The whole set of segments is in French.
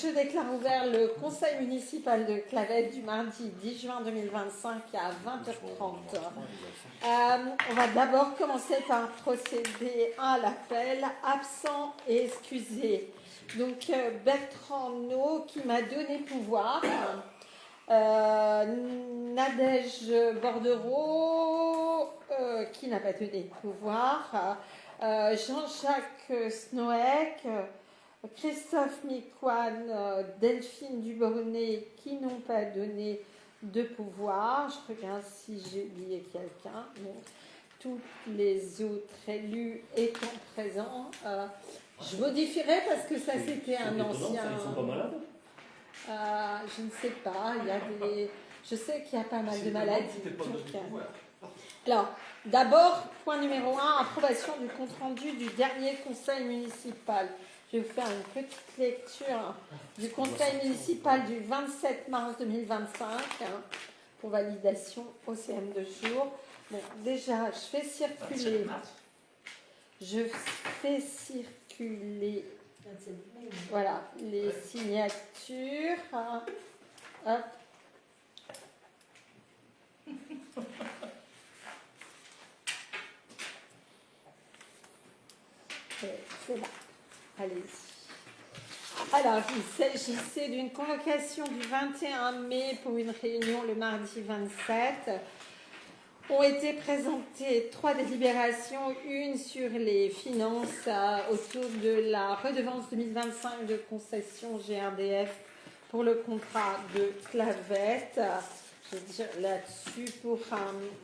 je déclare ouvert le conseil municipal de Clavette du mardi 10 juin 2025 à 20h30. On va d'abord commencer par procéder à l'appel absent et excusé. Donc Bertrand No qui m'a donné pouvoir, Nadège Bordereau qui n'a pas donné pouvoir, Jean-Jacques Snoek, Christophe Miquan, Delphine Dubonnet qui n'ont pas donné de pouvoir. Je regarde si j'ai oublié quelqu'un. Bon, tous les autres élus étant présents, je modifierai parce que ça c'était un ancien. Ils sont pas malades. Je ne sais pas. Il y a des. Je sais qu'il y a pas mal de maladies. Alors, d'abord, point numéro 1, approbation du compte-rendu du dernier conseil municipal. Je vais vous faire une petite lecture du conseil municipal du 27 mars 2025 pour validation au CM de jour. Bon, déjà, je fais circuler voilà, les signatures. Hop. C'est là. Allez-y. Alors, il s'agissait d'une convocation du 21 mai pour une réunion le mardi 27. Ont été présentées 3 délibérations, une sur les finances autour de la redevance 2025 de concession GRDF pour le contrat de Clavette. Je veux dire là-dessus pour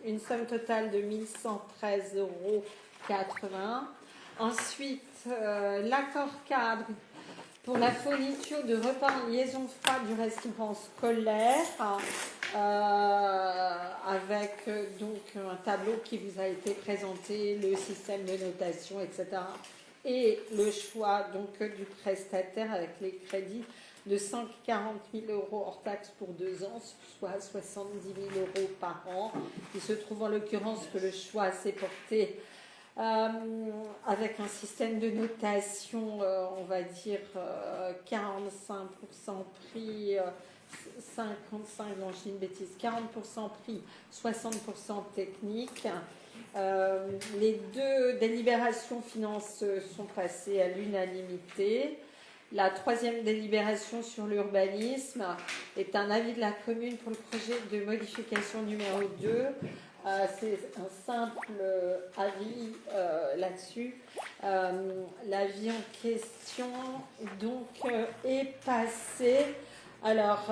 une somme totale de 1 113,80 €. Ensuite, l'accord cadre pour la fourniture de repas en liaison froide du restaurant scolaire, avec donc un tableau qui vous a été présenté, le système de notation, etc. Et le choix donc du prestataire avec les crédits de 140 000 € hors taxe pour 2 ans, soit 70 000 € par an. Il se trouve en l'occurrence que le choix s'est porté avec un système de notation, on va dire 45% prix, 55, non je dis une bêtise, 40% prix, 60% technique. Les 2 délibérations finances sont passées à l'unanimité. La 3e délibération sur l'urbanisme est un avis de la commune pour le projet de modification numéro 2. C'est un simple avis là-dessus. L'avis en question donc est passé. Alors,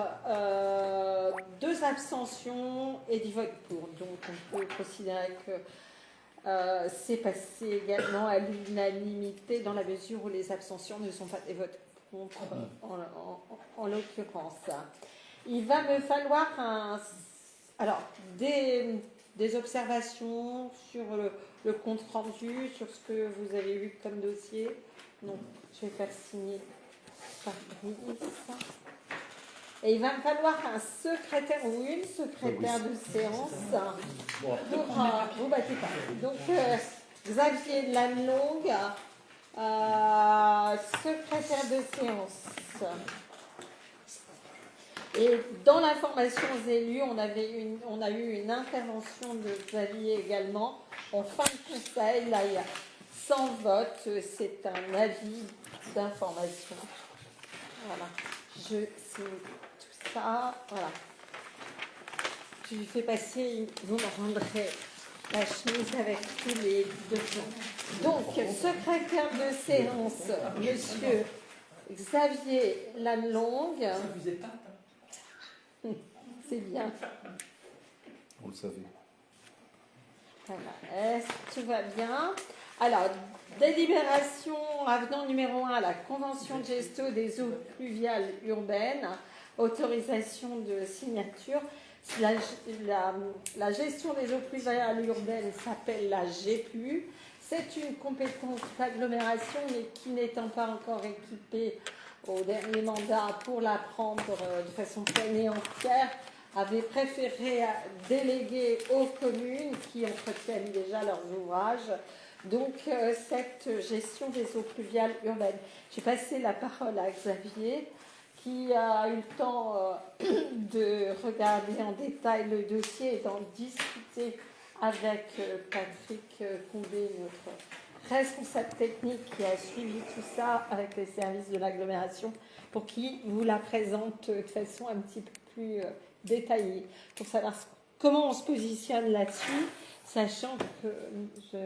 2 abstentions et 10 votes pour. Donc, on peut considérer que c'est passé également à l'unanimité dans la mesure où les abstentions ne sont pas des votes contre en l'occurrence. Il va me falloir des observations sur le compte rendu, sur ce que vous avez eu comme dossier. Donc, je vais faire signer par Brice. Et il va me falloir un secrétaire ou une secrétaire de séance pour vous battez pas. Donc, Xavier Lannelongue, secrétaire de séance. Et dans l'information aux élus, on a eu une intervention de Xavier également en fin de conseil. Là, il y a 100 votes. C'est un avis d'information. Voilà. Je signe tout ça. Voilà. Je lui fais passer, vous me rendrez la chemise avec tous les documents. Donc, secrétaire de séance, monsieur Xavier Lannelongue. Ça vous est pas. C'est bien. On le savait. Voilà. Tout va bien. Alors, délibération avenant numéro 1 à la convention de gestion des eaux pluviales urbaines, autorisation de signature. La gestion des eaux pluviales urbaines s'appelle la GEPLU. C'est une compétence d'agglomération, mais qui n'étant pas encore équipée au dernier mandat pour la prendre de façon pleine et entière, avait préféré déléguer aux communes qui entretiennent déjà leurs ouvrages. Donc, cette gestion des eaux pluviales urbaines. J'ai passé la parole à Xavier, qui a eu le temps de regarder en détail le dossier et d'en discuter avec Patrick Combé, notre responsable technique qui a suivi tout ça avec les services de l'agglomération, pour qui vous la présente de façon un petit peu plus détaillée, pour savoir comment on se positionne là-dessus, sachant que je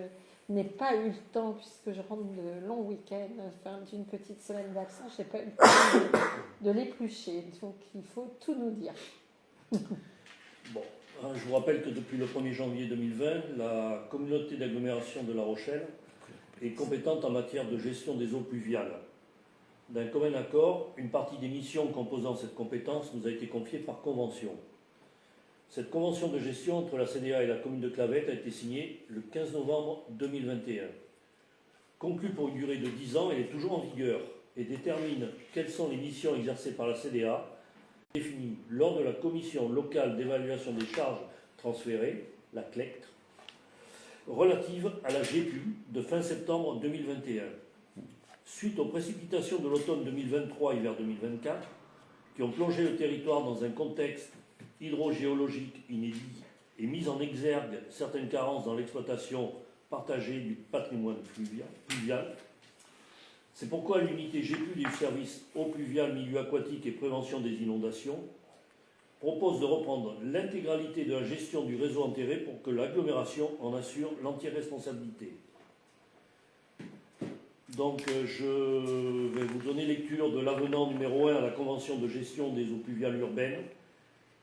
n'ai pas eu le temps, puisque je rentre de longs week-ends, enfin d'une petite semaine d'absence, je n'ai pas eu le temps de l'éplucher, donc il faut tout nous dire. Bon, je vous rappelle que depuis le 1er janvier 2020, la communauté d'agglomération de La Rochelle est compétente en matière de gestion des eaux pluviales. D'un commun accord, une partie des missions composant cette compétence nous a été confiée par convention. Cette convention de gestion entre la CDA et la commune de Clavette a été signée le 15 novembre 2021. Conclue pour une durée de 10 ans, elle est toujours en vigueur et détermine quelles sont les missions exercées par la CDA, définies lors de la commission locale d'évaluation des charges transférées, la CLECTR, relative à la GEPU de fin septembre 2021. Suite aux précipitations de l'automne 2023-hiver 2024, qui ont plongé le territoire dans un contexte hydrogéologique inédit et mis en exergue certaines carences dans l'exploitation partagée du patrimoine pluvial. C'est pourquoi l'unité GEPU du service eau pluviale, milieu aquatique et prévention des inondations propose de reprendre l'intégralité de la gestion du réseau enterré pour que l'agglomération en assure l'entière responsabilité. Donc je vais vous donner lecture de l'avenant numéro 1 à la Convention de gestion des eaux pluviales urbaines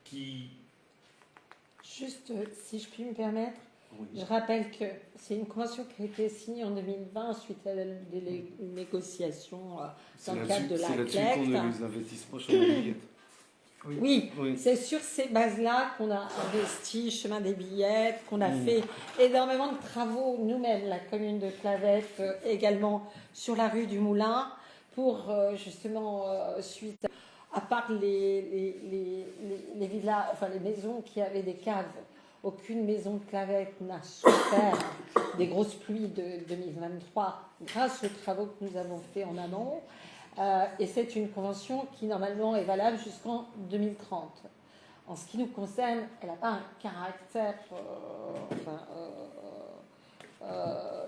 qui... Juste, si je puis me permettre, Oui. je rappelle que c'est une convention qui a été signée en 2020 suite à des négociations dans le cadre de la CLECT. C'est là-dessus qu'on a les investissements sur la billette. Oui, c'est sur ces bases-là qu'on a investi chemin des billettes, qu'on a fait énormément de travaux nous-mêmes, la commune de Clavette, également sur la rue du Moulin, pour justement, suite à part les villas, enfin les maisons qui avaient des caves, aucune maison de Clavette n'a souffert des grosses pluies de 2023 grâce aux travaux que nous avons faits en amont. Et c'est une convention qui normalement est valable jusqu'en 2030. En ce qui nous concerne, elle n'a pas un caractère...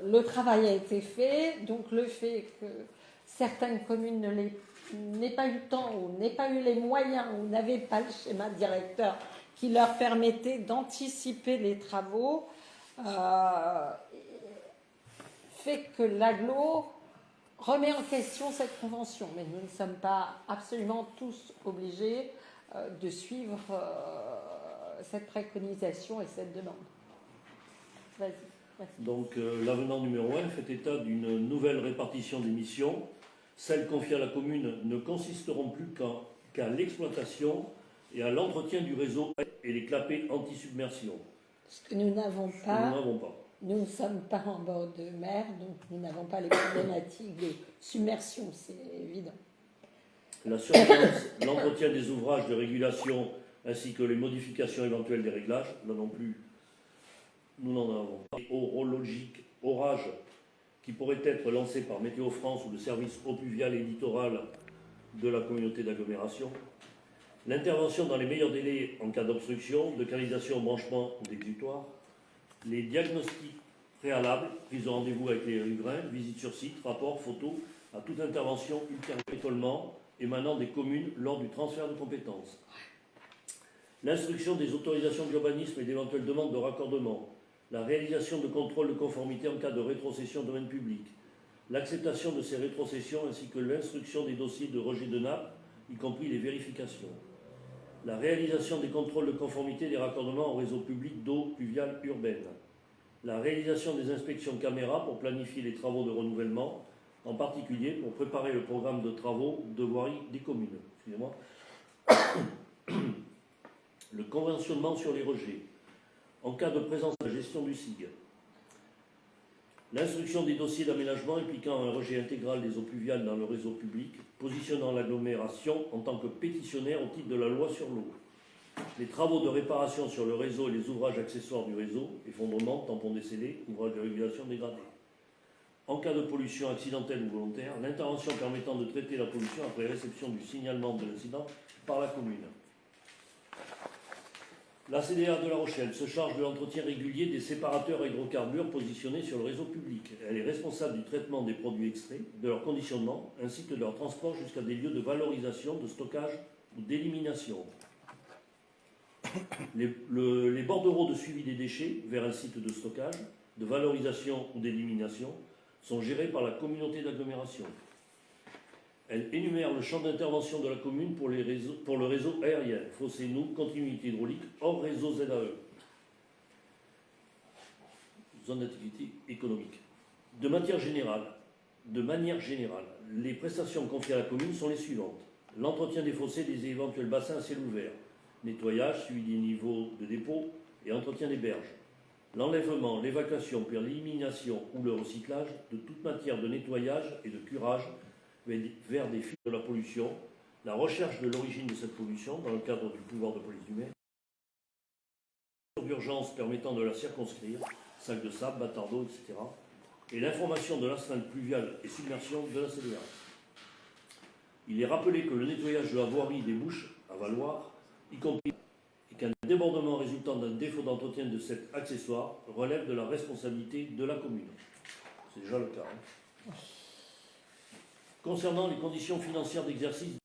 le travail a été fait, donc le fait que certaines communes n'aient pas eu le temps ou n'aient pas eu les moyens ou n'avaient pas le schéma directeur qui leur permettait d'anticiper les travaux, fait que l'agglo remet en question cette convention. Mais nous ne sommes pas absolument tous obligés de suivre cette préconisation et cette demande. Vas-y. Merci. Donc l'avenant numéro 1 fait état d'une nouvelle répartition des missions. Celles confiées à la commune ne consisteront plus qu'à l'exploitation et à l'entretien du réseau et les clapets anti-submersion. Ce que nous n'avons pas. Nous n'avons pas. Nous ne sommes pas en bord de mer, donc nous n'avons pas les problématiques de submersion, c'est évident. La surveillance, l'entretien des ouvrages de régulation ainsi que les modifications éventuelles des réglages, là non plus, nous n'en avons pas. Les orologiques, orages, qui pourraient être lancés par Météo France ou le service eau pluviale et littoral de la communauté d'agglomération. L'intervention dans les meilleurs délais en cas d'obstruction, de canalisation, branchement ou d'exutoire. Les diagnostics préalables, prise de rendez-vous avec les riverains, visite sur site, rapport, photo, à toute intervention ultérieure, écoulement émanant des communes lors du transfert de compétences. L'instruction des autorisations d'urbanisme et d'éventuelles demandes de raccordement. La réalisation de contrôles de conformité en cas de rétrocession au domaine public. L'acceptation de ces rétrocessions ainsi que l'instruction des dossiers de rejet de nappe, y compris les vérifications. La réalisation des contrôles de conformité des raccordements au réseau public d'eau pluviale urbaine. La réalisation des inspections caméras pour planifier les travaux de renouvellement, en particulier pour préparer le programme de travaux de voirie des communes. Excusez-moi. Le conventionnement sur les rejets. En cas de présence de la gestion du SIG. L'instruction des dossiers d'aménagement impliquant un rejet intégral des eaux pluviales dans le réseau public, positionnant l'agglomération en tant que pétitionnaire au titre de la loi sur l'eau. Les travaux de réparation sur le réseau et les ouvrages accessoires du réseau, effondrement, tampons décellés, ouvrages de régulation dégradés. En cas de pollution accidentelle ou volontaire, l'intervention permettant de traiter la pollution après réception du signalement de l'incident par la commune. La CDA de La Rochelle se charge de l'entretien régulier des séparateurs à hydrocarbures positionnés sur le réseau public. Elle est responsable du traitement des produits extraits, de leur conditionnement, ainsi que de leur transport jusqu'à des lieux de valorisation, de stockage ou d'élimination. Les bordereaux de suivi des déchets vers un site de stockage, de valorisation ou d'élimination sont gérés par la communauté d'agglomération. Elle énumère le champ d'intervention de la commune pour le réseau aérien, fossé nous, continuité hydraulique, hors réseau ZAE, zone d'activité économique. De manière générale, les prestations confiées à la commune sont les suivantes. L'entretien des fossés et des éventuels bassins à ciel ouvert, nettoyage, suivi des niveaux de dépôt et entretien des berges. L'enlèvement, l'évacuation, puis l'élimination ou le recyclage de toute matière de nettoyage et de curage vers des fuites de la pollution, la recherche de l'origine de cette pollution dans le cadre du pouvoir de police du maire, d'urgence permettant de la circonscrire, sacs de sable, bâtards d'eau, etc., et l'information de l'astreinte pluviale et submersion de la CDA. Il est rappelé que le nettoyage de la voirie des bouches à valoir, y compris, et qu'un débordement résultant d'un défaut d'entretien de cet accessoire relève de la responsabilité de la commune. C'est déjà le cas. Concernant les conditions financières d'exercice